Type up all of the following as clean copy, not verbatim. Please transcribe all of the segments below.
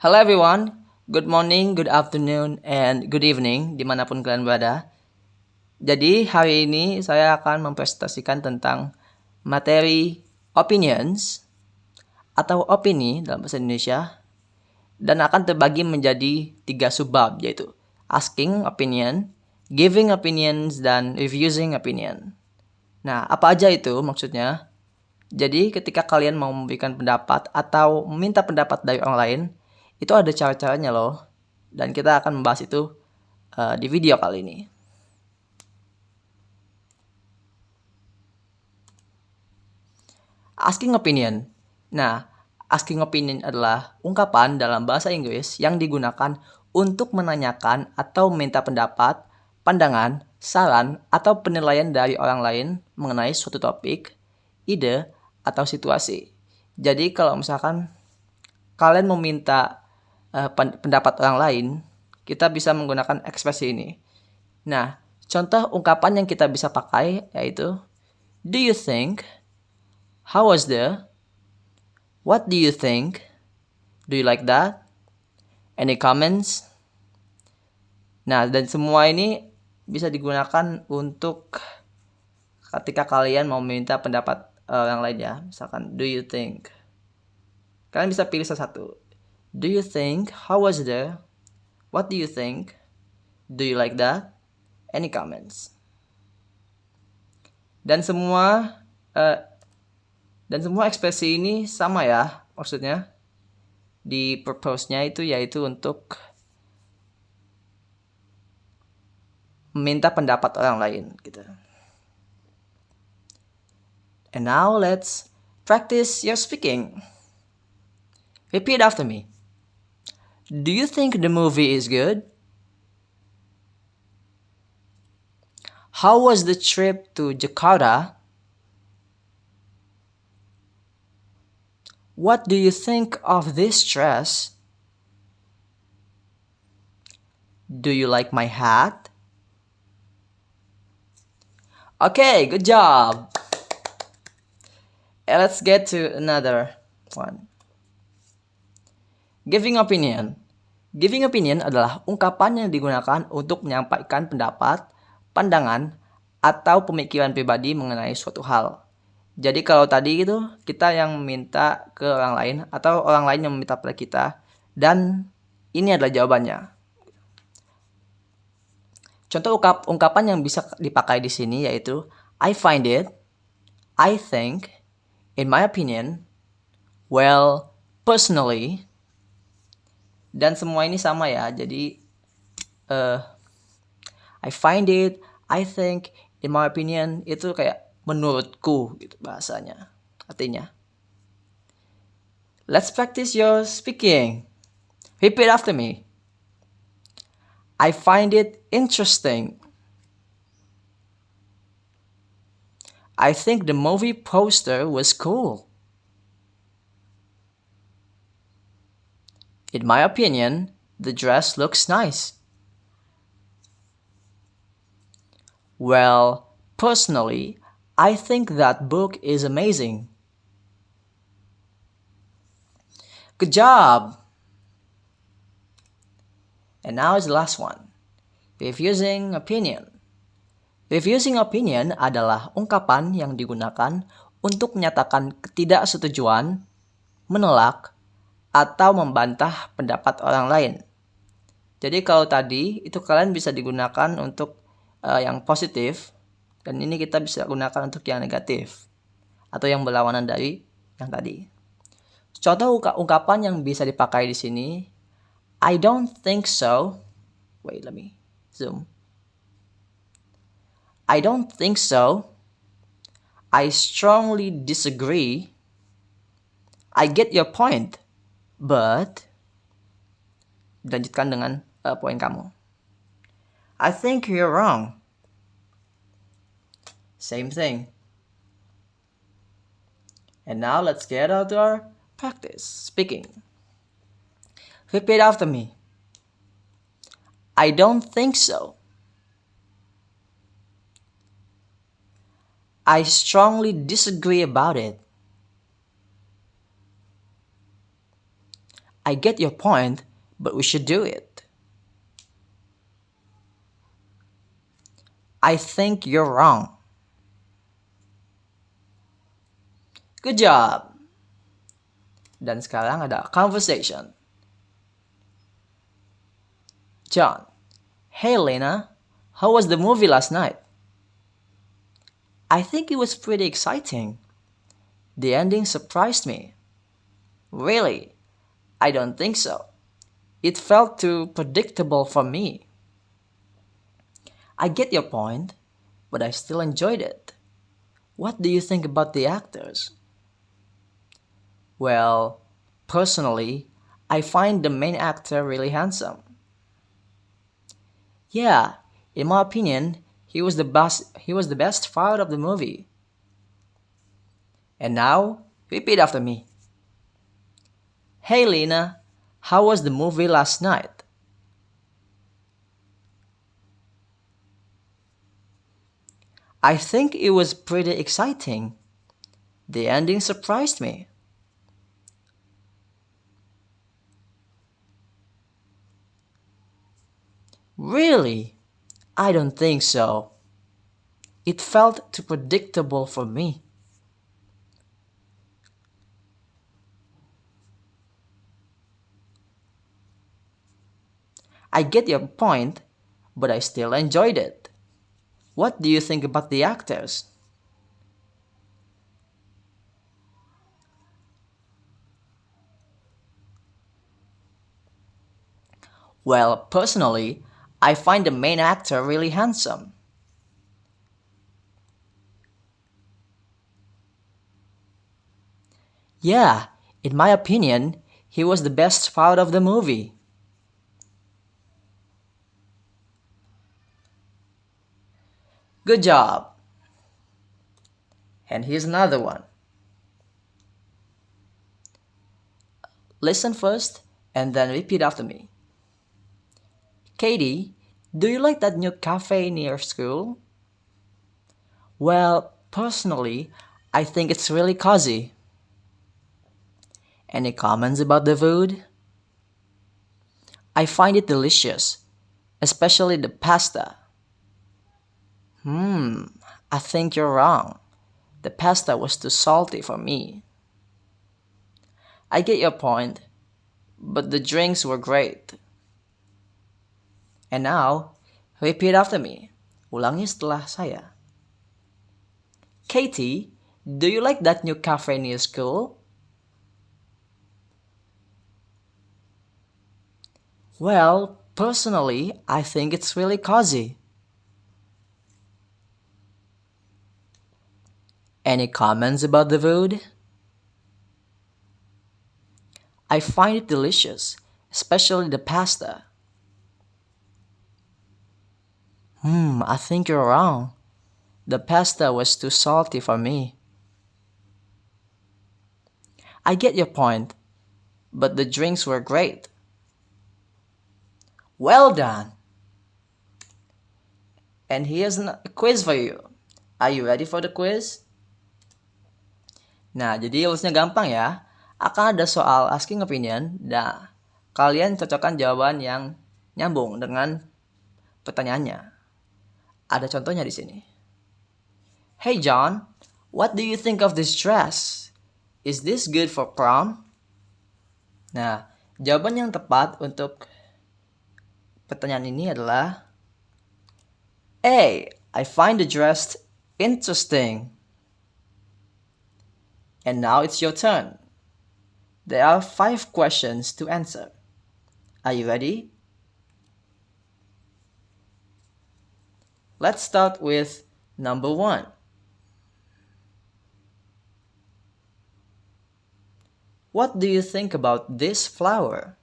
Hello everyone, good morning, good afternoon, and good evening dimanapun kalian berada. Jadi hari ini saya akan mempresentasikan tentang materi opinions atau opini dalam bahasa Indonesia dan akan terbagi menjadi 3 subbab yaitu asking opinion, giving opinions, dan refusing opinion. Nah, apa aja itu maksudnya? Jadi ketika kalian mau memberikan pendapat atau meminta pendapat dari orang lain, itu ada cara-caranya loh. Dan kita akan membahas itu di video kali ini. Asking opinion. Nah, asking opinion adalah ungkapan dalam bahasa Inggris yang digunakan untuk menanyakan atau meminta pendapat, pandangan, saran, atau penilaian dari orang lain mengenai suatu topik, ide, atau situasi. Jadi kalau misalkan kalian meminta pendapat orang lain, kita bisa menggunakan ekspresi ini. Nah, contoh ungkapan yang kita bisa pakai yaitu do you think, how was the, what do you think, do you like that, any comments. Nah, dan semua ini bisa digunakan untuk ketika kalian mau minta pendapat orang lain ya. Misalkan do you think, kalian bisa pilih salah satu. Do you think, how was the, what do you think, do you like that, any comments. Dan semua ekspresi ini sama ya, maksudnya di purpose-nya itu yaitu untuk meminta pendapat orang lain gitu. And now let's practice your speaking. Repeat after me. Do you think the movie is good? How was the trip to Jakarta? What do you think of this dress? Do you like my hat? Okay, good job. Let's get to another one. Giving opinion. Giving opinion adalah ungkapan yang digunakan untuk menyampaikan pendapat, pandangan, atau pemikiran pribadi mengenai suatu hal. Jadi kalau tadi itu kita yang meminta ke orang lain atau orang lain yang meminta pada kita, dan ini adalah jawabannya. Contoh ungkapan yang bisa dipakai di sini yaitu I find it, I think, in my opinion, well, personally, dan semua ini sama ya. Jadi I find it, I think, in my opinion, itu kayak menurutku gitu bahasanya. Artinya. Let's practice your speaking. Repeat after me. I find it interesting. I think the movie poster was cool. In my opinion, the dress looks nice. Well, personally, I think that book is amazing. Good job! And now is the last one. Refusing opinion. Refusing opinion adalah ungkapan yang digunakan untuk menyatakan ketidaksetujuan, menolak, atau membantah pendapat orang lain. Jadi kalau tadi itu kalian bisa digunakan untuk yang positif, dan ini kita bisa gunakan untuk yang negatif atau yang berlawanan dari yang tadi. Contoh ungkapan yang bisa dipakai di sini, I don't think so. Wait, let me zoom. I don't think so. I strongly disagree. I get your point, but dilanjutkan dengan poin kamu. I think you're wrong. Same thing. And now let's get out to our practice speaking. Repeat after me. I don't think so. I strongly disagree about it. I get your point, but we should do it. I think you're wrong. Good job. Dan sekarang ada conversation. John. Hey Lena, how was the movie last night? I think it was pretty exciting. The ending surprised me. Really? I don't think so. It felt too predictable for me. I get your point, but I still enjoyed it. What do you think about the actors? Well, personally, I find the main actor really handsome. Yeah, in my opinion, he was the best part of the movie. And now, repeat after me. Hey Lena, how was the movie last night? I think it was pretty exciting. The ending surprised me. Really? I don't think so. It felt too predictable for me. I get your point, but I still enjoyed it. What do you think about the actors? Well, personally, I find the main actor really handsome. Yeah, in my opinion, he was the best part of the movie. Good job. And here's another one. Listen first and then repeat after me. Katie, do you like that new cafe near school? Well, personally, I think it's really cozy. Any comments about the food? I find it delicious, especially the pasta. Hmm, I think you're wrong. The pasta was too salty for me. I get your point, but the drinks were great. And now, repeat after me. Ulangi setelah saya. Katie, do you like that new cafe near school? Well, personally, I think it's really cozy. Any comments about the food? I find it delicious, especially the pasta. I think you're wrong. The pasta was too salty for me. I get your point, but the drinks were great. Well done! And here's a quiz for you. Are you ready for the quiz? Nah, jadi rulesnya gampang ya. Akan ada soal asking opinion. Nah, kalian cocokkan jawaban yang nyambung dengan pertanyaannya. Ada contohnya di sini. Hey John, what do you think of this dress? Is this good for prom? Nah, jawaban yang tepat untuk pertanyaan ini adalah A. I find the dress interesting. And now it's your turn. There are 5 questions to answer. Are you ready? Let's start with number 1. What do you think about this flower?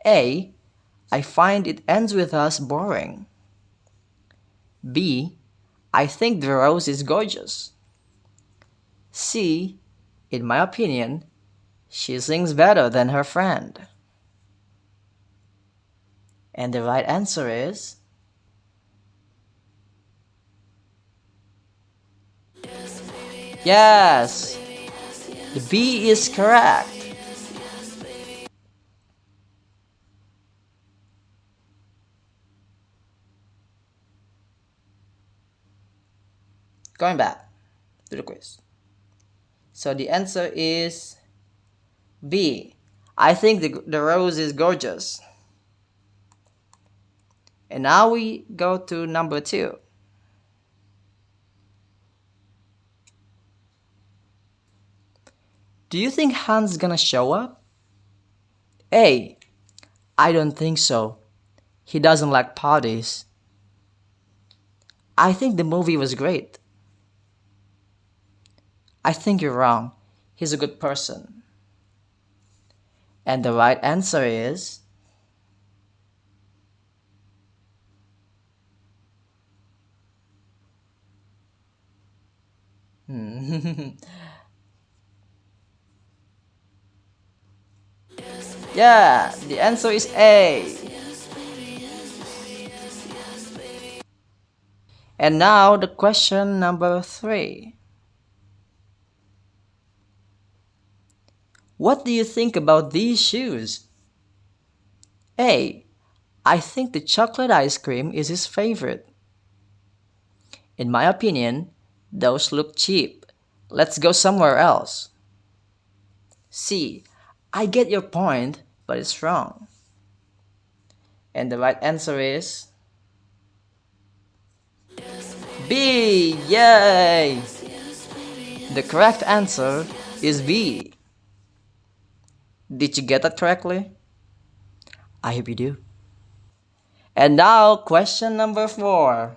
A. I find it ends with us boring. B. I think the rose is gorgeous. C. In my opinion, she sings better than her friend. And the right answer is yes! The B is correct. Going back to the quiz. So the answer is B. I think the rose is gorgeous. And now we go to number 2. Do you think Hans gonna show up? A. I don't think so. He doesn't like parties. I think the movie was great. I think you're wrong. He's a good person. And the right answer is yeah, the answer is A. And now the question number 3. What do you think about these shoes? A. I think the chocolate ice cream is his favorite. In my opinion, those look cheap. Let's go somewhere else. C. I get your point, but it's wrong. And the right answer is B. Yay! The correct answer is B. Did you get that correctly? I hope you do. And now, question number 4.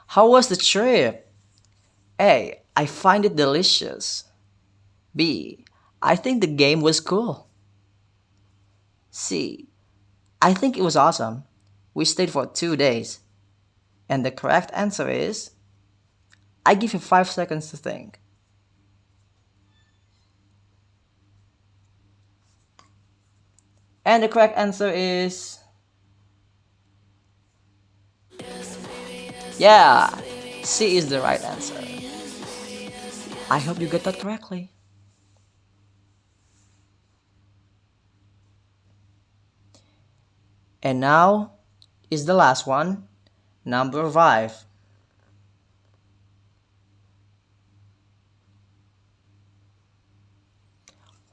How was the trip? A. I find it delicious. B. I think the game was cool. C. I think it was awesome. We stayed for 2 days. And the correct answer is I give you 5 seconds to think. And the correct answer is yeah, C is the right answer. I hope you get that correctly. And now is the last one, number 5.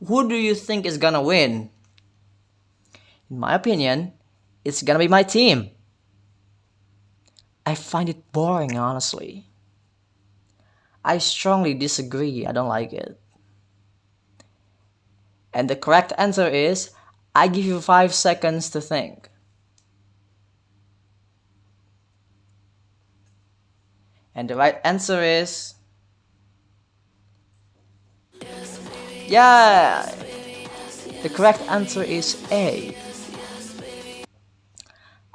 Who do you think is gonna win? In my opinion, it's gonna be my team. I find it boring, honestly. I strongly disagree. I don't like it. And the correct answer is I give you 5 seconds to think. And the right answer is yeah. The correct answer is A.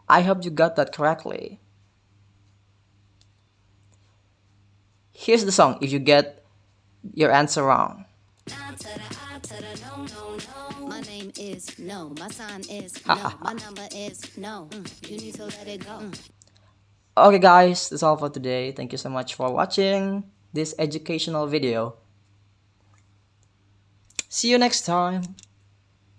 I hope you got that correctly. Here's the song if you get your answer wrong. My name is no, my sign is no, my number is no. You need to let it go. Okay guys, that's all for today. Thank you so much for watching this educational video. See you next time.